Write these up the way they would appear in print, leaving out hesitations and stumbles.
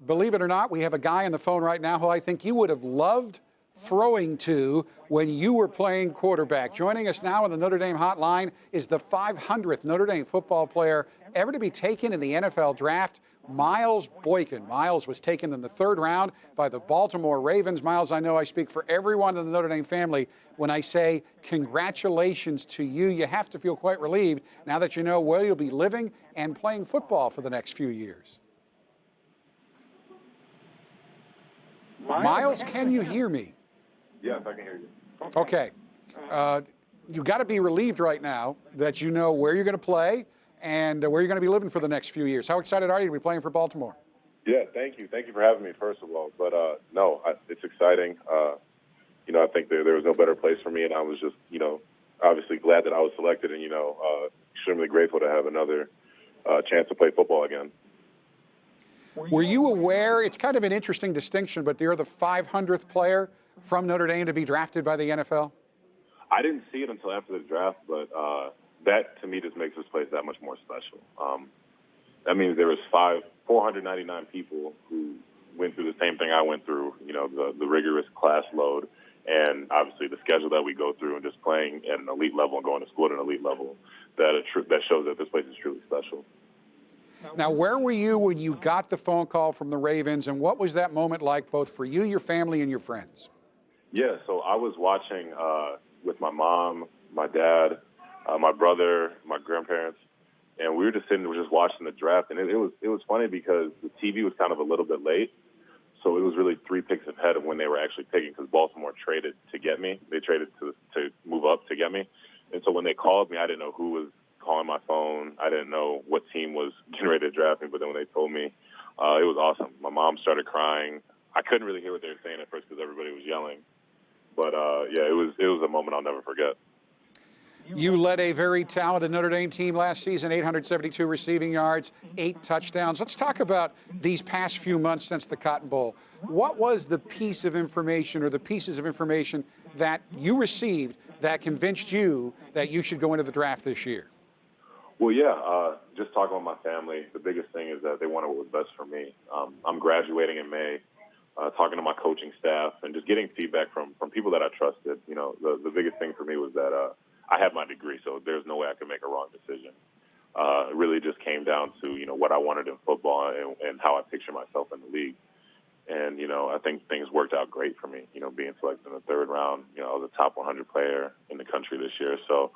believe it or not, we have a guy on the phone right now who I think you would have loved throwing to when you were playing quarterback. Joining us now on the Notre Dame hotline is the 500th Notre Dame football player ever to be taken in the NFL draft, Miles Boykin. Miles was taken in the 3rd round by the Baltimore Ravens. Miles, I know I speak for everyone in the Notre Dame family when I say congratulations to you. You have to feel quite relieved now that you know where you'll be living and playing football for the next few years. Miles, can you hear me? Yes, I can hear you. Okay. You got to be relieved right now that you know where you're going to play and where you're going to be living for the next few years. How excited are you to be playing for Baltimore? Yeah, thank you. Thank you for having me, first of all. But, no, it's exciting. I think there was no better place for me, and I was just, obviously glad that I was selected and, extremely grateful to have another chance to play football again. Were you aware, it's kind of an interesting distinction, but you're the 500th player from Notre Dame to be drafted by the NFL? I didn't see it until after the draft, but that, to me, just makes this place that much more special. That means there was 499 people who went through the same thing I went through, the rigorous class load, and obviously the schedule that we go through and just playing at an elite level and going to school at an elite level, that shows that this place is truly special. Now, where were you when you got the phone call from the Ravens, and what was that moment like both for you, your family, and your friends? Yeah, so I was watching with my mom, my dad, my brother, my grandparents, and we were just sitting, just watching the draft, and it was funny because the TV was kind of a little bit late, so it was really 3 picks ahead of when they were actually picking because Baltimore traded to get me. They traded to move up to get me, and so when they called me, I didn't know who was calling my phone. I didn't know what team was getting ready to draft me, but then when they told me, it was awesome. My mom started crying. I couldn't really hear what they were saying at first because everybody was yelling. But, yeah, it was a moment I'll never forget. You led a very talented Notre Dame team last season, 872 receiving yards, 8 touchdowns. Let's talk about these past few months since the Cotton Bowl. What was the piece of information or the pieces of information that you received that convinced you that you should go into the draft this year? Well, yeah, just talking with my family, the biggest thing is that they wanted what was best for me. I'm graduating in May, talking to my coaching staff and just getting feedback from people that I trusted. The biggest thing for me was that I had my degree, so there's no way I could make a wrong decision. It really just came down to, what I wanted in football and how I picture myself in the league. And, I think things worked out great for me, being selected in the 3rd round. I was a top 100 player in the country this year. So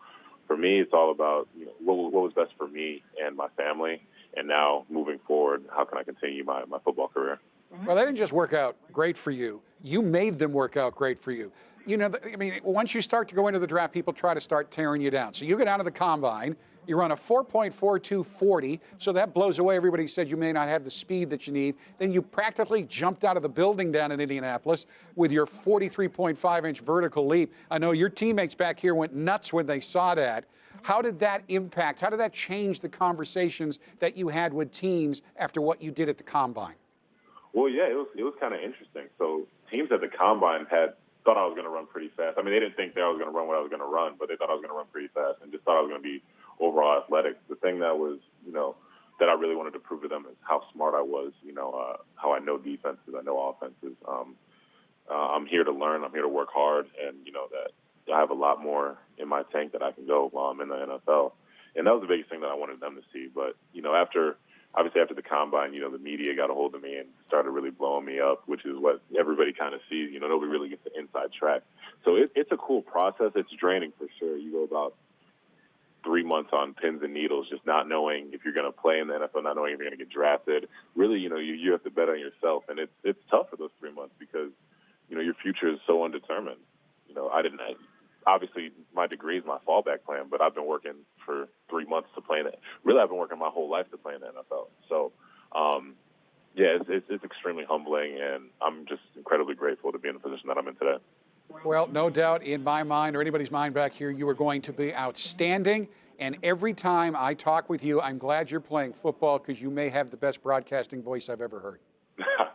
for me, it's all about, what was best for me and my family. And now moving forward, how can I continue my football career? Well, they didn't just work out great for you. You made them work out great for you. Once you start to go into the draft, people try to start tearing you down. So you go down to the combine, you run a 4.4240, so that blows away everybody said you may not have the speed that you need. Then you practically jumped out of the building down in Indianapolis with your 43.5-inch vertical leap. I know your teammates back here went nuts when they saw that. How did that impact, how did that change the conversations that you had with teams after what you did at the combine? Well, yeah, it was kind of interesting. So teams at the combine thought I was going to run pretty fast. I mean, they didn't think that I was going to run what I was going to run, but they thought I was going to run pretty fast and just thought I was going to be overall athletic. The thing that was, that I really wanted to prove to them is how smart I was, how I know defenses, I know offenses. I'm here to learn. I'm here to work hard, and, that I have a lot more in my tank that I can go while I'm in the NFL. And that was the biggest thing that I wanted them to see. But, obviously after the combine, the media got a hold of me and started really blowing me up, which is what everybody kind of sees. Nobody really gets the inside track. So it's a cool process. It's draining for sure. You go about 3 months on pins and needles, just not knowing if you're going to play in the NFL, not knowing if you're going to get drafted. Really, you have to bet on yourself. And it's tough for those 3 months because, your future is so undetermined. Obviously, my degree is my fallback plan, but I've been working for 3 months to play in it. Really, I've been working my whole life to play in the NFL. So, yeah, it's extremely humbling, and I'm just incredibly grateful to be in the position that I'm in today. Well, no doubt in my mind or anybody's mind back here, you are going to be outstanding. And every time I talk with you, I'm glad you're playing football because you may have the best broadcasting voice I've ever heard.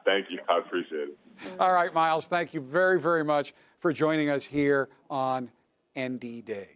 Thank you. I appreciate it. All right, Miles, thank you very, very much for joining us here on ND Days.